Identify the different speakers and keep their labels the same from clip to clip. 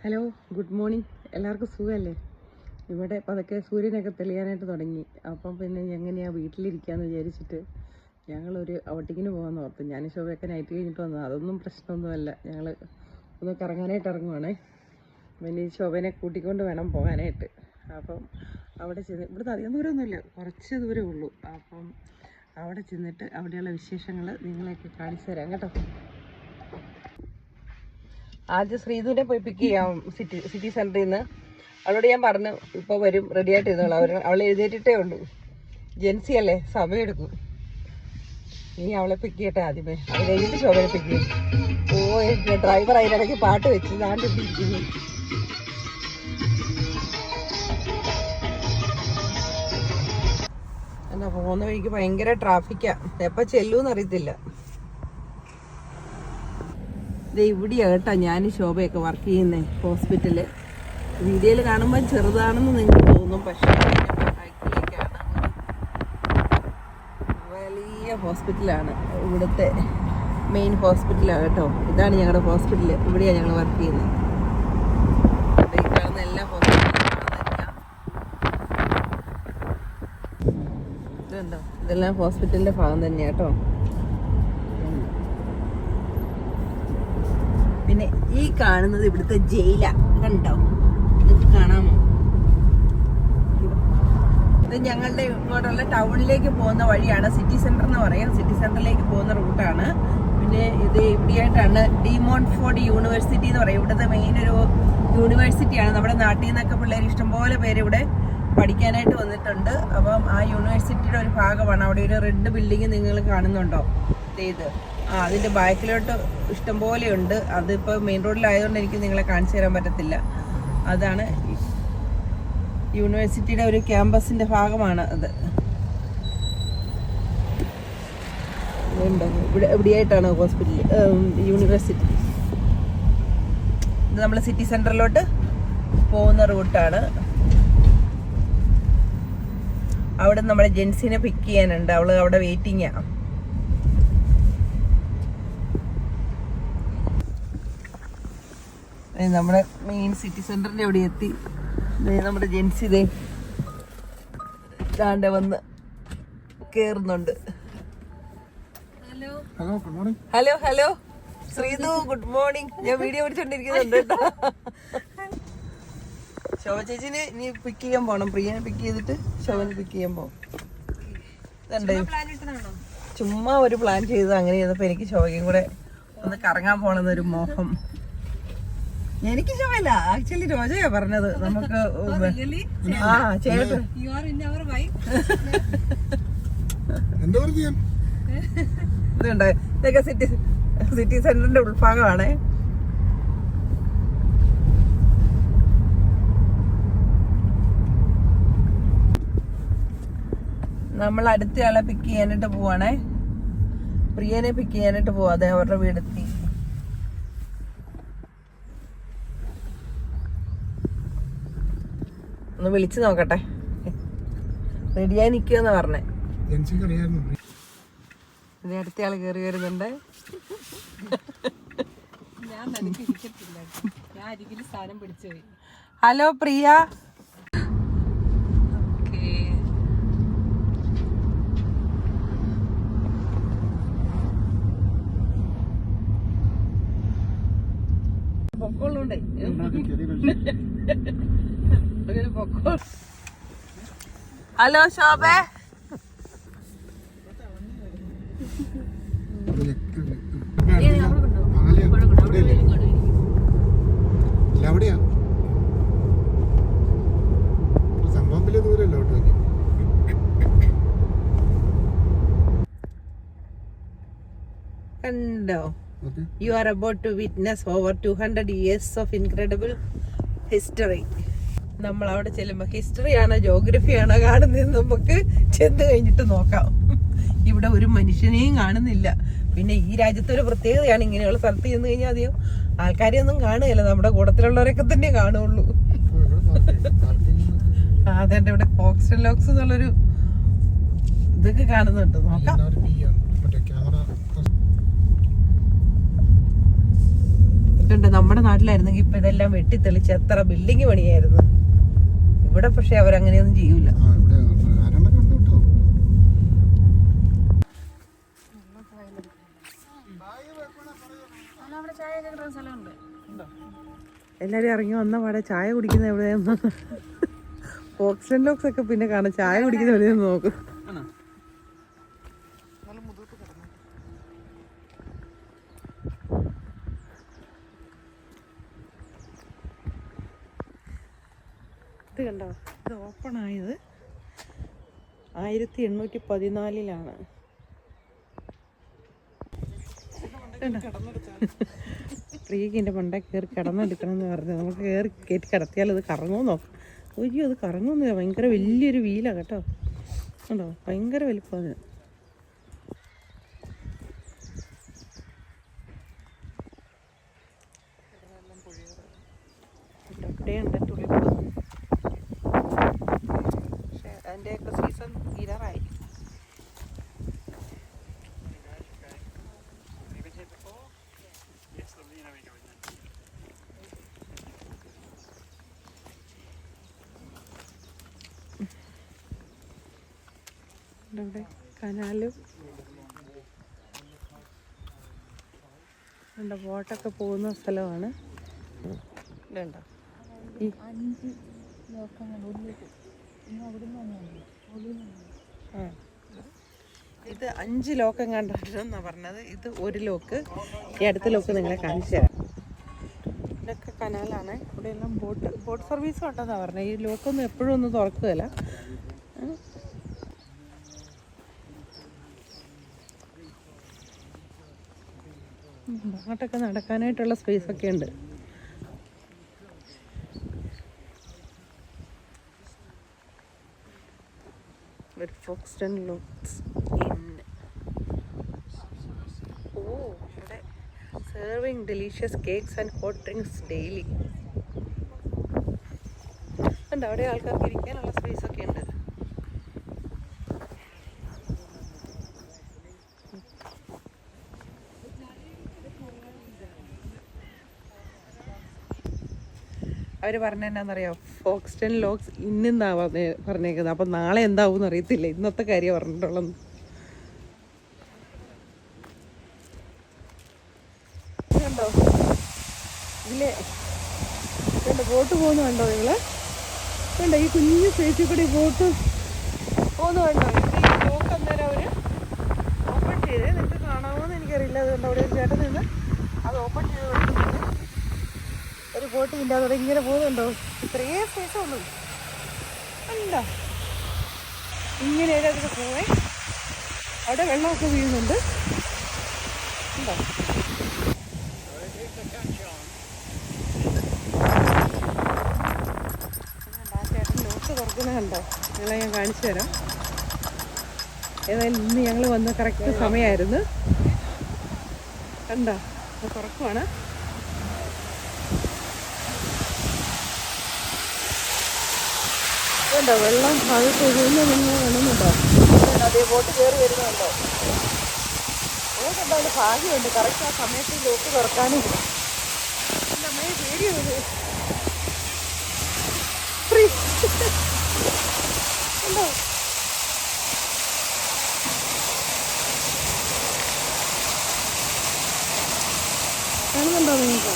Speaker 1: Hello, good morning. എല്ലാവർക്കും സുഖമല്ലേ? ഇവിടെ പതുക്കെ സൂര്യനൊക്കെ തെളിയാനായിട്ട് തുടങ്ങി. അപ്പം പിന്നെ എങ്ങനെയാണ് വീട്ടിലിരിക്കാമെന്ന് വിചാരിച്ചിട്ട് ഞങ്ങളൊരു ഔട്ടിങ്ങിന് പോകാമെന്ന് ഓർത്തു. ഞാൻ ശോഭയൊക്കെ നൈറ്റ് കഴിഞ്ഞിട്ട് വന്നത്. അതൊന്നും പ്രശ്നമൊന്നുമല്ല. ഞങ്ങൾ ഒന്ന് കറങ്ങാനായിട്ട് ഇറങ്ങുവാണേ. പിന്നെ ശോഭനെ കൂട്ടിക്കൊണ്ട് വേണം പോകാനായിട്ട്. അപ്പം അവിടെ ചെന്ന്, ഇവിടുത്തെ അധികം ദൂരമൊന്നുമില്ല, കുറച്ച് ദൂരമേ ഉള്ളൂ. അപ്പം അവിടെ ചെന്നിട്ട് അവിടെയുള്ള വിശേഷങ്ങൾ നിങ്ങളെയൊക്കെ കാണിച്ചു തരാം കേട്ടോ. ആദ്യം ശ്രീധുവിനെ പോയി പിക്ക് ചെയ്യാം സിറ്റി സെൻറ്ററിൽ നിന്ന്. അവളോട് ഞാൻ പറഞ്ഞു ഇപ്പോൾ വരും, റെഡി ആയിട്ട് ഇരുന്നോളൂ. അവൾ എഴുന്നേറ്റിട്ടേ ഉള്ളൂ. ജെൻസി അല്ലേ, സമയമെടുക്കും. ഇനി അവളെ പിക്ക് ചെയ്യട്ടെ ആദ്യമേ, അത് കഴിഞ്ഞിട്ട് ശോഭനെ പിക്ക് ചെയ്യും. ഓ, ഡ്രൈവർ അതിനിടയ്ക്ക് പാട്ട് വെച്ച് ദാണ്ട് ഇരിക്കുന്നു. എന്നാ പോകുന്ന വഴിക്ക് ഭയങ്കര ട്രാഫിക്കാണ്. എപ്പോൾ ചെല്ലൂന്ന് അറിയത്തില്ല. ഇത് ഇവിടെയാണ് കേട്ടോ ഞാൻ ശോഭയൊക്കെ വർക്ക് ചെയ്യുന്നത്, ഹോസ്പിറ്റല്. വീഡിയോയിൽ കാണുമ്പോൾ ചെറുതാണെന്ന് നിങ്ങൾക്ക് തോന്നും, പക്ഷേ വലിയ ഹോസ്പിറ്റലാണ്. ഇവിടുത്തെ മെയിൻ ഹോസ്പിറ്റലാണ് കേട്ടോ. ഇതാണ് ഞങ്ങളുടെ ഹോസ്പിറ്റല്. ഇവിടെയാണ് ഞങ്ങൾ വർക്ക് ചെയ്യുന്നത്. ഈ കാണുന്ന എല്ലാ ഹോസ്പിറ്റലും ഇതുണ്ടോ, ഇതെല്ലാം ഹോസ്പിറ്റലിൻ്റെ ഭാഗം തന്നെയാണ് കേട്ടോ. പിന്നെ ഈ കാണുന്നത് ഇവിടുത്തെ ജയില, കണ്ടോ? നിങ്ങൾക്ക് കാണാമോ? ഇത് ഞങ്ങളുടെ ഇങ്ങോട്ടുള്ള ടൗണിലേക്ക് പോകുന്ന വഴിയാണ്. സിറ്റി സെന്റർ എന്ന് പറയും. സിറ്റി സെന്ററിലേക്ക് പോകുന്ന റൂട്ടാണ്. പിന്നെ ഇത് ഇവിടെയായിട്ടാണ് ഡിമോൺഫോർഡ് യൂണിവേഴ്സിറ്റി എന്ന് പറയും. ഇവിടുത്തെ മെയിൻ ഒരു യൂണിവേഴ്സിറ്റിയാണ്. നമ്മുടെ നാട്ടിൽ നിന്നൊക്കെ പിള്ളേർ ഇഷ്ടംപോലെ പേര് ഇവിടെ പഠിക്കാനായിട്ട് വന്നിട്ടുണ്ട്. അപ്പം ആ യൂണിവേഴ്സിറ്റിയുടെ ഒരു ഭാഗമാണ്. അവിടെ ഒരു റെഡ് ബിൽഡിങ് നിങ്ങൾ കാണുന്നുണ്ടോ? ഇത് അതിൻ്റെ ബാക്കിലോട്ട് ഇഷ്ടംപോലെ ഉണ്ട്. അതിപ്പോൾ മെയിൻ റോഡിലായതുകൊണ്ട് എനിക്ക് നിങ്ങളെ കാണിച്ചു തരാൻ പറ്റത്തില്ല. അതാണ് യൂണിവേഴ്സിറ്റിയുടെ ഒരു ക്യാമ്പസിൻ്റെ ഭാഗമാണ് അത്. ഇവിടെ എവിടെയായിട്ടാണ് ഹോസ്പിറ്റൽ, യൂണിവേഴ്സിറ്റി. ഇത് നമ്മൾ സിറ്റി സെൻറ്ററിലോട്ട് പോകുന്ന റൂട്ടാണ്. അവിടെ നമ്മളെ ജെൻസിനെ പിക്ക് ചെയ്യാനുണ്ട്. അവൾ അവിടെ വെയിറ്റിംഗാണ്. നമ്മുടെ മെയിൻ സിറ്റി സെന്ററിന്റെ അവിടെ എത്തി. നമ്മുടെ ജെൻസി ദാണ്ടെ വന്ന് കേറുന്നുണ്ട്. Hello hello Sreedhu, good morning. ഞാൻ വീഡിയോ പിടിച്ചോണ്ടിരിക്കുന്നുണ്ട് കേട്ടോ. ശോഭ ചേച്ചിനെ ഇനി പിക്ക് ചെയ്യാൻ പോണം. പ്രിയനെ പിക്ക് ചെയ്തിട്ട് ശോഭനെ പിക്ക് ചെയ്യാൻ പോകും. ചുമ്മാ ഒരു പ്ലാൻ ചെയ്ത് അങ്ങനെ ചെയ്തപ്പോ എനിക്ക് ശോഭയും കൂടെ ഒന്ന് കറങ്ങാൻ പോണെന്നൊരു മോഹം. എനിക്ക് ശോഭയില്ല, ആക്ച്വലി രോജയാ പറഞ്ഞത്. നമുക്ക് ഇതുണ്ട്. ഇതൊക്കെ സിറ്റി സെന്ററിന്റെ ഉൾഭാഗമാണേ. നമ്മൾ അടുത്തയാളെ പിക്ക് ചെയ്യാനായിട്ട് പോവാണേ. പ്രിയനെ പിക്ക് ചെയ്യാനായിട്ട് പോവാ. അതെ, അവരുടെ വീടെത്തി. ഒന്ന് വിളിച്ചു നോക്കട്ടെ. റെഡിയായി നിൽക്കുമെന്ന് പറഞ്ഞേ. ഇനി അടുത്ത ആള് കയറി വരുന്നുണ്ട്. ഹലോ പ്രിയ. പൊക്കോളുണ്ടേ. ഹലോ ശോഭ.
Speaker 2: എവിടെയാ സംഭവം? വലിയ ദൂരമല്ലോ.
Speaker 1: കണ്ടോ? You are about to witness over 200 years of incredible history. നമ്മൾ അവിടെ ചെല്ലുമ്പോൾ ഹിസ്റ്ററിയാണോ ജോഗ്രഫിയാണോ കാണുന്നതെന്ന് നമുക്ക് ചെന്ന് കഴിഞ്ഞിട്ട് നോക്കാം. ഇവിടെ ഒരു മനുഷ്യനെയും കാണുന്നില്ല. പിന്നെ ഈ രാജ്യത്തൊരു പ്രത്യേകതയാണ്, ഇങ്ങനെയുള്ള സ്ഥലത്ത് ചെന്ന് കഴിഞ്ഞാൽ അധികം ആൾക്കാരെയൊന്നും കാണുകയില്ല. നമ്മുടെ കൂട്ടത്തിലുള്ളവരൊക്കെ തന്നെ കാണുള്ളൂ. അതെന്റെ ഇവിടെ ഫോക്സ് ലോക്സ് എന്നുള്ളൊരു ഇതൊക്കെ കാണുന്നുണ്ട്. നോക്കാം. ഇതുണ്ട് നമ്മുടെ നാട്ടിലായിരുന്നെങ്കിൽ ഇപ്പൊ ഇതെല്ലാം വെട്ടിത്തെളിച്ച് എത്ര ബിൽഡിംഗ് പണിയായിരുന്നു. ഇവിടെ പക്ഷെ അവരങ്ങനെയൊന്നും ചെയ്യൂല. എല്ലാരും ഇറങ്ങി വന്ന പാടെ ചായ കുടിക്കുന്ന എവിടെയാന്ന് ഓക്സിജൻ ലോക്സ് ഒക്കെ പിന്നെ കാണാം. ചായ കുടിക്കുന്ന എവിടെയെന്ന് നോക്കും. ഇത് കണ്ടോ, ഇത് ഓപ്പൺ ആയത് 1814 പ്രിയക്ക് പണ്ടേ കയറി കിടന്നെടുക്കണം എന്ന് പറഞ്ഞത്. നമുക്ക് കയറി കയറ്റി കിടത്തിയാൽ അത് കറങ്ങുമെന്ന് നോക്കാം. ഒയ്യോ, അത് കറങ്ങുന്നില്ല. ഭയങ്കര വലിയൊരു വീലാണ് കേട്ടോ. കണ്ടോ, ഭയങ്കര വലിപ്പമാണ്. ഇവിടെയുണ്ട് തുളിപ്പ്. പക്ഷെ അതിൻ്റെയൊക്കെ സീസൺ തീരാറായി. ഇവിടെ കനാലും ഉണ്ട്, ബോട്ടൊക്കെ പോകുന്ന സ്ഥലമാണ്. ഇതുണ്ടോ ഈ ഇത് 5 ലോക്കം കണ്ടെന്നാ പറഞ്ഞത്. ഇത് 1 ലോക്ക്. ഈ അടുത്ത ലോക്ക് നിങ്ങളെ കാണിച്ചു തരാം. ഇതൊക്കെ കനാലാണ്. ഇവിടെയെല്ലാം ബോട്ട് സർവീസും ഉണ്ടെന്നാണ് പറഞ്ഞത്. ഈ ലോക്കൊന്നും എപ്പോഴും ഒന്നും തുറക്കുകയില്ല. അങ്ങോട്ടൊക്കെ നടക്കാനായിട്ടുള്ള സ്പേസ് ഒക്കെ ഉണ്ട്. ഫോക്സ്റ്റൺ ലോക്സ് ഇൻ. ഇവിടെ serving delicious cakes and hot drinks daily ഉണ്ട്. അവിടെ ആൾക്കാർക്ക് ഇരിക്കാനുള്ള സ്പേസ് ഒക്കെ ഉണ്ട്. അവർ പറഞ്ഞെന്നാന്നറിയാം, ഫോക്സ്റ്റൺ ലോക്സ് ഇന്നാ പറഞ്ഞേക്കുന്നത്. അപ്പം നാളെ എന്താവും അറിയത്തില്ല. ഇന്നത്തെ കാര്യം പറഞ്ഞിട്ടുള്ളത്. കണ്ടോ ഇതിലെ കണ്ടോ ബോട്ട് പോകുന്ന കണ്ടോ നിങ്ങള്? കണ്ടോ ഈ കുഞ്ഞു സ്പേസിൽ കൂടി ബോട്ട് പോകുന്ന കണ്ടോ? ഇത് ഈ ലോക്ക് അന്നേരം അവര് ഓപ്പൺ ചെയ്തേ. നിങ്ങൾക്ക് കാണാമോന്ന് എനിക്കറിയില്ല. അതുകൊണ്ട് അവിടെ ഒരു ചേട്ടൻ നിന്ന് അത് ഓപ്പൺ ചെയ്ത് കൊടുക്കുന്നുണ്ട്. ഒരു ബോട്ട് ഇല്ല, അതോടെ ഇങ്ങനെ പോകുന്നുണ്ടോ? ഇത്രയും സ്പേസ് ഒന്നും അല്ല. ഇങ്ങനെ അതിൽ പോവേ. അവിടെ വെള്ളമൊക്കെ വീഴുന്നുണ്ട്. ഉണ്ടോ? ആ ചേട്ടൻ ലോക്ക് തുറക്കുന്നത് കണ്ടോ? നിങ്ങളെ ഞാൻ കാണിച്ചു തരാം. ഏതായാലും ഇന്ന് ഞങ്ങൾ വന്ന കറക്റ്റ് സമയമായിരുന്നു. കണ്ടോ, അത് തുറക്കുവാണ്. ണ്ടോ വെള്ളം അത് തൊഴുന്ന നിങ്ങൾ കാണുന്നുണ്ടോ? അതേ ബോട്ട് കയറി വരുന്നുണ്ടോ? ഏതെന്തായാലും ഭാഗ്യമുണ്ട്. കറക്റ്റ് ആ സമയത്ത് ലോക്ക് തുറക്കാനും നമ്മെ പേടിയുണ്ട്. ഉണ്ടോ? കാണുന്നുണ്ടോ നിങ്ങൾക്ക്?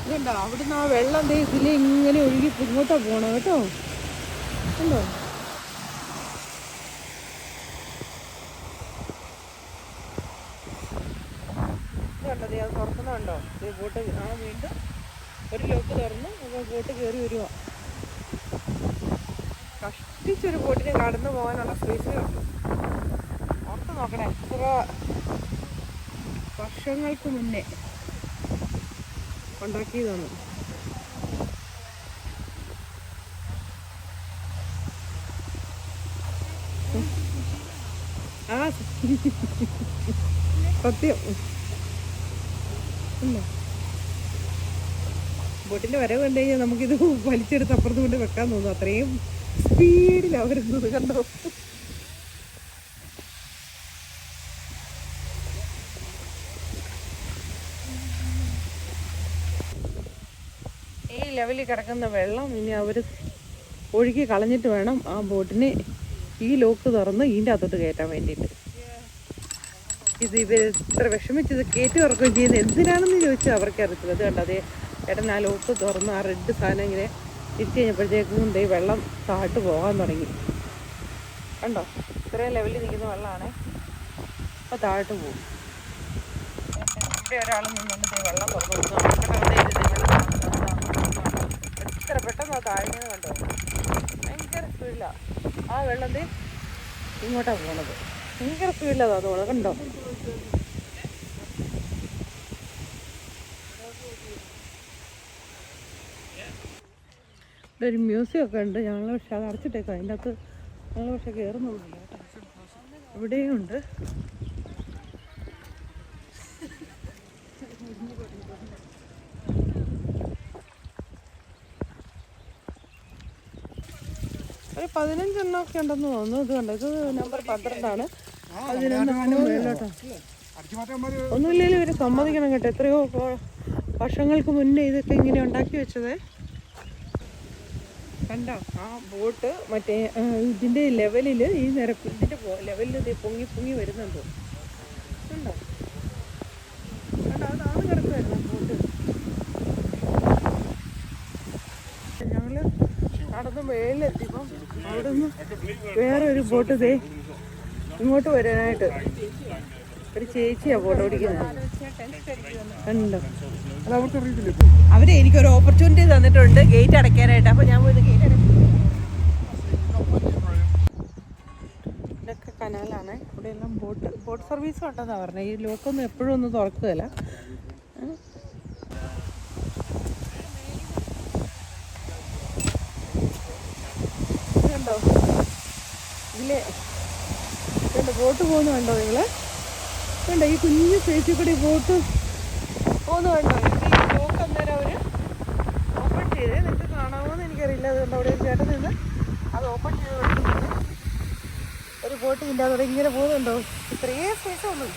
Speaker 1: ഇതുണ്ടോ, അവിടുന്ന് ആ വെള്ളം ഇതിലെ ഇങ്ങനെ ഒഴുകി ഇങ്ങോട്ടാ പോണം കേട്ടോ. ഉണ്ടോ? ഇതുണ്ടോ, അത് തുറക്കുന്നുണ്ടോ? ബോട്ട് വീണ്ടും ഒരു ലോക്ക് തുറന്നു. അപ്പോൾ ബോട്ട് കയറി വരുക. കഷ്ടിച്ചൊരു ബോട്ടിന് കടന്നു പോകാനുള്ള സ്പേസേ ഉള്ളൂ. ഓർത്ത് നോക്കണേ, എത്ര വർഷങ്ങൾക്ക് മുന്നേ ഉണ്ടാക്കിയതാണ്. ആ സത്യം. ബോട്ടിന്റെ വരവ് കണ്ടു കഴിഞ്ഞാൽ നമുക്കിത് വലിച്ചെടുത്ത് അപ്പുറത്ത് കൊണ്ട് വെക്കാൻ തോന്നും. അത്രയും സ്പീഡിലാണ് വരുന്നത്. കണ്ടോ? ലെവലിൽ കിടക്കുന്ന വെള്ളം ഇനി അവർ ഒഴുക്കി കളഞ്ഞിട്ട് വേണം ആ ബോട്ടിനെ ഈ ലോക്ക് തുറന്ന് ഇതിൻ്റെ അകത്തോട്ട് കയറ്റാൻ വേണ്ടിയിട്ട്. ഇത് ഇവർ ഇത്ര വിഷമിച്ചത് കയറ്റി തുറക്കുകയും ചെയ്യുന്നത് എന്തിനാണെന്ന് ചോദിച്ചാൽ അവർക്ക് അറിയത്തില്ല. അത് കണ്ടോ, അതേ ചേട്ടൻ ആ ലോക്ക് തുറന്ന് ആ റെഡ് സാധനം ഇങ്ങനെ തിരിച്ച് കഴിഞ്ഞപ്പോഴത്തേക്കും ഈ വെള്ളം താഴ്ത്ത് പോകാൻ തുടങ്ങി. കണ്ടോ, ഇത്രയും ലെവലിൽ നിൽക്കുന്ന വെള്ളമാണേ. അപ്പോൾ താഴ്ത്ത് പോകും. ഇവിടെ ഒരാൾ നിന്നുകൊണ്ട് വെള്ളം തുറന്നു കൊടുക്കുന്നു. എത്ര പെട്ടെന്ന് ആ താഴ്ന്നത് കണ്ടോ, ഭയങ്കര സ്പീഡിലാണ് ആ വെള്ളം ഇങ്ങോട്ടാണ് പോണത്. ഭയങ്കര സ്പീഡിലാണ് അത് പോണത് കണ്ടോ. ഇവിടെ ഒരു മ്യൂസിയം ഒക്കെ ഉണ്ട്. ഞങ്ങൾ പക്ഷെ അത് അടച്ചിട്ടേക്കാം. അതിൻ്റെ അകത്ത് ഞങ്ങൾ പക്ഷെ കയറുന്നൊന്നുമില്ല കേട്ടോ. ഇവിടെയും ഉണ്ട്. ഒരു 15 എണ്ണമൊക്കെ ഉണ്ടെന്ന് തോന്നുന്നു. ഇത് കണ്ടോ, ഇത് നമ്പർ 12 11 ഒന്നുമില്ലെങ്കിലും ഇവർ സമ്മതിക്കണം കേട്ടോ. എത്രയോ വർഷങ്ങൾക്ക് മുന്നേ ഇതൊക്കെ ഇങ്ങനെ ഉണ്ടാക്കി വെച്ചത് കണ്ടോ. ആ ബോട്ട് മറ്റേ ഇതിൻ്റെ ലെവലിൽ ഈ നിരപ്പ് ഇതിൻ്റെ ലെവലിൽ ഇത് പൊങ്ങി പൊങ്ങി വരുന്നുണ്ടോ കണ്ടോ. കണ്ടോ, അതാണ് കിടക്കുമായിരുന്നു ബോട്ട്. ഞങ്ങൾ നടന്ന് മേളിലെത്തിയപ്പം അവിടെ നിന്ന് വേറെ ഒരു ബോട്ട് ദേ ഇങ്ങോട്ട് വരാനായിട്ട് ഒരു ചേച്ചിയാ ബോട്ട് ഓടിക്കുന്നത് കണ്ടോ. അവരെ എനിക്കൊരു ഓപ്പർച്യൂണിറ്റി തന്നിട്ടുണ്ട് ഗേറ്റ് അടയ്ക്കാനായിട്ട്. അപ്പോൾ ഞാൻ പോയി ഗേറ്റ് അടയ്ക്കും. ഇതൊക്കെ കനാലാണ്. ഇവിടെ എല്ലാം ബോട്ട് സർവീസ് ഉണ്ടെന്നാണ് പറഞ്ഞത്. ഈ ലോക്കൊന്നും എപ്പോഴും ഒന്നും തുറക്കുകയില്ല. കണ്ടോ, ഇതിലെ കണ്ടോ ബോട്ട് പോകുന്നു കണ്ടോ നിങ്ങൾ. കണ്ടോ ഈ കുഞ്ഞു സ്പേസിൽ കൂടി ബോട്ട് പോകുന്നു കണ്ടോ. ഈ ലോക്ക് അന്നേരം അവർ ഓപ്പൺ ചെയ്തേ. നിങ്ങൾക്ക് കാണാമോന്ന് എനിക്കറിയില്ല. അതുകൊണ്ട് അവിടെ ഒരു ചേട്ടൻ നിന്ന് അത് ഓപ്പൺ ചെയ്ത് കൊടുക്കുന്നത്. ഒരു ബോട്ട് ഇതിൻ്റെ അതോടെ ഇങ്ങനെ പോകുന്നുണ്ടോ. ഇത്രയും സ്പേസ് ഒന്നും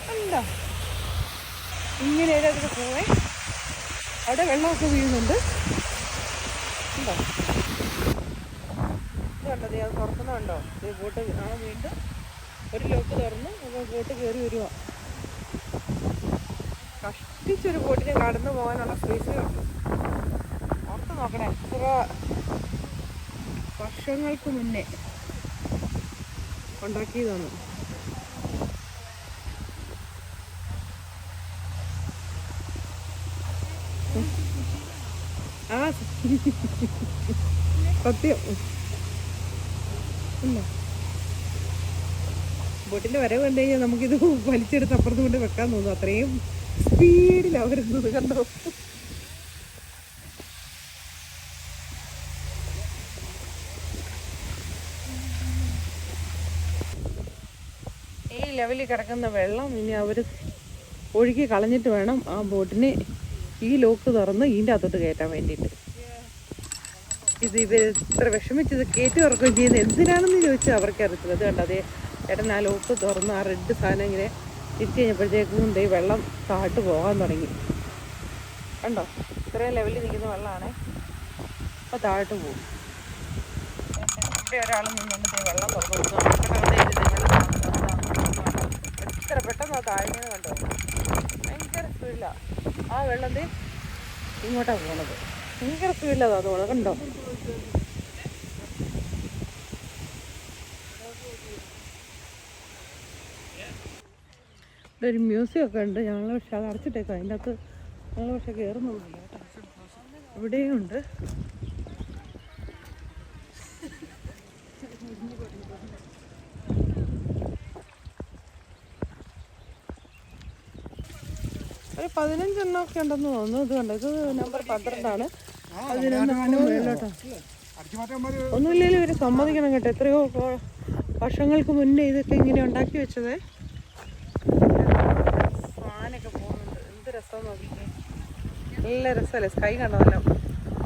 Speaker 1: കണ്ടോ. ഇങ്ങനെ അതിൽ പോവേ. അവിടെ വെള്ളമൊക്കെ വീഴുന്നുണ്ട് കണ്ടോ. കണ്ടത് അത് തുറക്കുന്നുണ്ടോ. ഈ ബോട്ട് ആ വീണ്ടും ഒരു ലോക്ക് തുറന്ന് അപ്പോൾ ബോട്ട് കയറി വരുക. കഷ്ടിച്ചൊരു ബോട്ടിന് കടന്നു പോകാനുള്ള സ്പേസേ ഉള്ളൂ. ഓർത്ത് നോക്കണേ, എത്ര വർഷങ്ങൾക്ക് മുന്നേ ഉണ്ടാക്കിയതാണ്. ആ സത്യം ഇല്ല. ബോട്ടിൻ്റെ വരവ് കണ്ടു കഴിഞ്ഞാൽ നമുക്കിത് വലിച്ചെടുത്ത് അപ്പുറത്ത് കൊണ്ട് വെക്കാൻ തോന്നും. അത്രയും സ്പീഡിലാണ് വരുന്നത് കണ്ടോ. ഈ ലെവലിൽ കിടക്കുന്ന വെള്ളം ഇനി അവർ ഒഴുക്കി കളഞ്ഞിട്ട് വേണം ആ ബോട്ടിനെ ഈ ലോക്ക് തുറന്ന് ഇതിൻ്റെ അകത്തോട്ട് കയറ്റാൻ വേണ്ടിയിട്ട്. ഇത് ഇവർ ഇത്ര വിഷമിച്ചത് കയറ്റി തുറക്കുകയും ചെയ്യുന്നത് എന്തിനാണെന്ന് ചോദിച്ചാൽ അവർക്ക് അറിയത്തില്ല. അത് കണ്ടോ, അതേ ചേട്ടൻ ആ ലോക്ക് തുറന്ന് ആ റെഡ് സാധനം ഇങ്ങനെ തിരിച്ച് കഴിഞ്ഞപ്പോഴത്തേക്കും ഈ വെള്ളം താഴ്ത്ത് പോകാൻ തുടങ്ങി. കണ്ടോ, ഇത്രയും ലെവലിൽ നിൽക്കുന്ന വെള്ളമാണേ. അപ്പോൾ താഴ്ത്ത് പോകും. ഇവിടെ ഒരാൾ നിന്നുകൊണ്ട് വെള്ളം തുറന്നു കൊടുക്കുന്നു. എത്ര പെട്ടെന്ന് ആ താഴ്ന്നത് കണ്ടോ, ഭയങ്കര സ്പീഡിലാണ് ആ വെള്ളം ഇങ്ങോട്ടാണ് പോണത്. ഭയങ്കര സ്പീഡിലാണ് അത് പോണത് കണ്ടോ. ഇവിടെ ഒരു മ്യൂസിയം ഒക്കെ ഉണ്ട്. ഞങ്ങൾ പക്ഷെ അത് അടച്ചിട്ടേക്കാം. അതിൻ്റെ അകത്ത് ഞങ്ങൾ പക്ഷെ കയറുന്നൊന്നുമില്ല കേട്ടോ. ഇവിടെയും ഉണ്ട്. ഒരു 15 എണ്ണമൊക്കെ ഉണ്ടെന്ന് തോന്നുന്നു. ഇത് കണ്ടോ, ഇത് നമ്പർ 12 11 ഒന്നുമില്ലെങ്കിലും ഇവർ സമ്മതിക്കണം കേട്ടോ. എത്രയോ വർഷങ്ങൾക്ക് മുന്നേ ഇതൊക്കെ ഇങ്ങനെ ഉണ്ടാക്കി വെച്ചത്. ഫാനൊക്കെ പോകുന്നുണ്ട്. എന്ത് രസം നോക്കിക്കേ. നല്ല രസമല്ലേ. സ്കൈ കണ്ടതല്ലോ,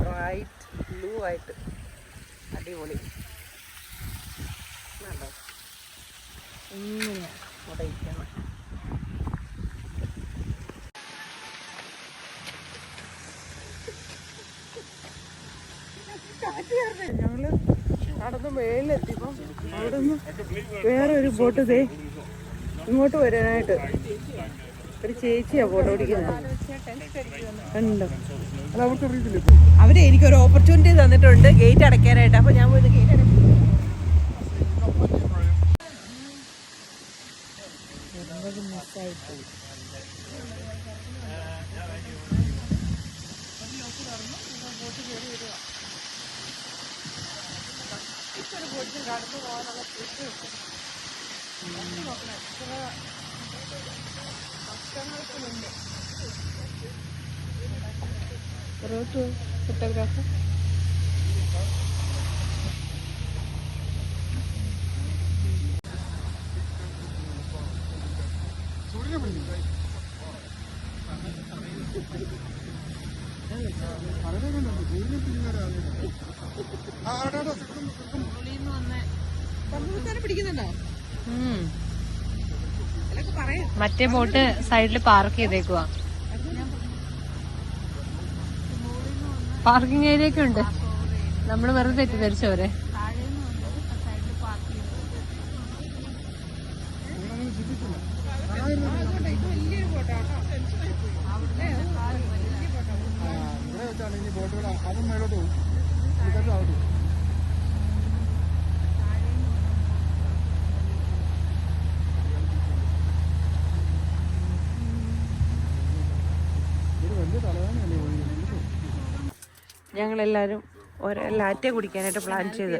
Speaker 1: വൈറ്റ് ബ്ലൂ ആയിട്ട് അടിപൊളി. കണ്ടോ, ഇങ്ങനെയാണ് അവിടെ ഇരിക്കുന്നത്. ഞങ്ങള് നടന്ന് മേളിലെത്തിയപ്പം അവിടെ നിന്ന് വേറെ ഒരു ബോട്ട് ദേ ഇങ്ങോട്ട് വരാനായിട്ട് ഒരു ചേച്ചിയാ ബോട്ട് ഓടിക്കുന്നത് ഉണ്ടോ. അവര് എനിക്കൊരു ഓപ്പർച്യൂണിറ്റി തന്നിട്ടുണ്ട് ഗേറ്റ് അടയ്ക്കാനായിട്ട്. അപ്പൊ ഞാൻ പോയി ഗേറ്റ് അടയ്ക്കും. ഫോട്ടോഗ്രാഫർ പിടിക്കുന്നുണ്ടോ?
Speaker 3: മറ്റേ ബോട്ട് സൈഡിൽ പാർക്ക് ചെയ്തേക്കുവാ. പാർക്കിംഗ് ഏരിയ ഒക്കെ ഉണ്ട്. നമ്മള് വെറുതെ തെറ്റിദ്ധരിച്ചവരെ.
Speaker 1: ഞങ്ങളെല്ലാരും ലാറ്റ കുടിക്കാനായിട്ട് പ്ലാൻ ചെയ്ത്.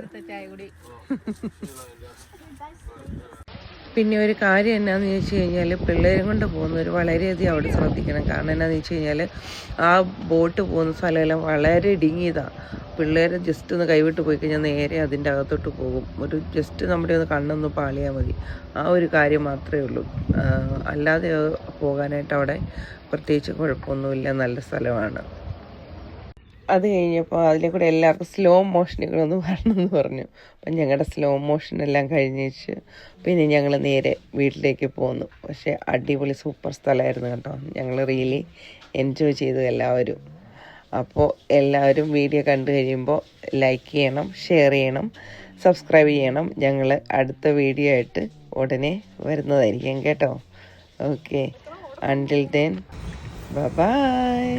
Speaker 1: പിന്നെ ഒരു കാര്യം എന്നാന്ന് ചോദിച്ചു കഴിഞ്ഞാൽ പിള്ളേരും കൊണ്ട് പോകുന്നവർ വളരെയധികം അവിടെ ശ്രദ്ധിക്കണം. കാരണം എന്നാന്ന് വെച്ച് കഴിഞ്ഞാൽ ആ ബോട്ട് പോകുന്ന സ്ഥലമെല്ലാം വളരെ ഇടുങ്ങിയതാണ്. പിള്ളേർ ജസ്റ്റ് ഒന്ന് കൈവിട്ട് പോയി കഴിഞ്ഞാൽ നേരെ അതിൻ്റെ അകത്തോട്ട് പോകും. ഒരു ജസ്റ്റ് നമ്മുടെ ഒന്ന് കണ്ണൊന്ന് പാളിയാൽ മതി. ആ ഒരു കാര്യം മാത്രമേ ഉള്ളൂ. അല്ലാതെ പോകാനായിട്ട് അവിടെ പ്രത്യേകിച്ച് കുഴപ്പമൊന്നുമില്ല. നല്ല സ്ഥലമാണ്. അത് കഴിഞ്ഞപ്പോൾ അതിലെ കൂടെ എല്ലാവർക്കും സ്ലോ മോഷനുകളൊന്ന് വരണമെന്ന് പറഞ്ഞു. അപ്പം ഞങ്ങളുടെ സ്ലോ മോഷനെല്ലാം കഴിഞ്ഞേച്ച് പിന്നെ ഞങ്ങൾ നേരെ വീട്ടിലേക്ക് പോന്നു. പക്ഷേ അടിപൊളി സൂപ്പർ സ്ഥലമായിരുന്നു കേട്ടോ. ഞങ്ങൾ റിയലി എൻജോയ് ചെയ്തു എല്ലാവരും. അപ്പോൾ എല്ലാവരും വീഡിയോ കണ്ടു കഴിയുമ്പോൾ ലൈക്ക് ചെയ്യണം, ഷെയർ ചെയ്യണം, സബ്സ്ക്രൈബ് ചെയ്യണം. ഞങ്ങൾ അടുത്ത വീഡിയോ ആയിട്ട് ഉടനെ വരുന്നതായിരിക്കും കേട്ടോ. Okay, until then bye.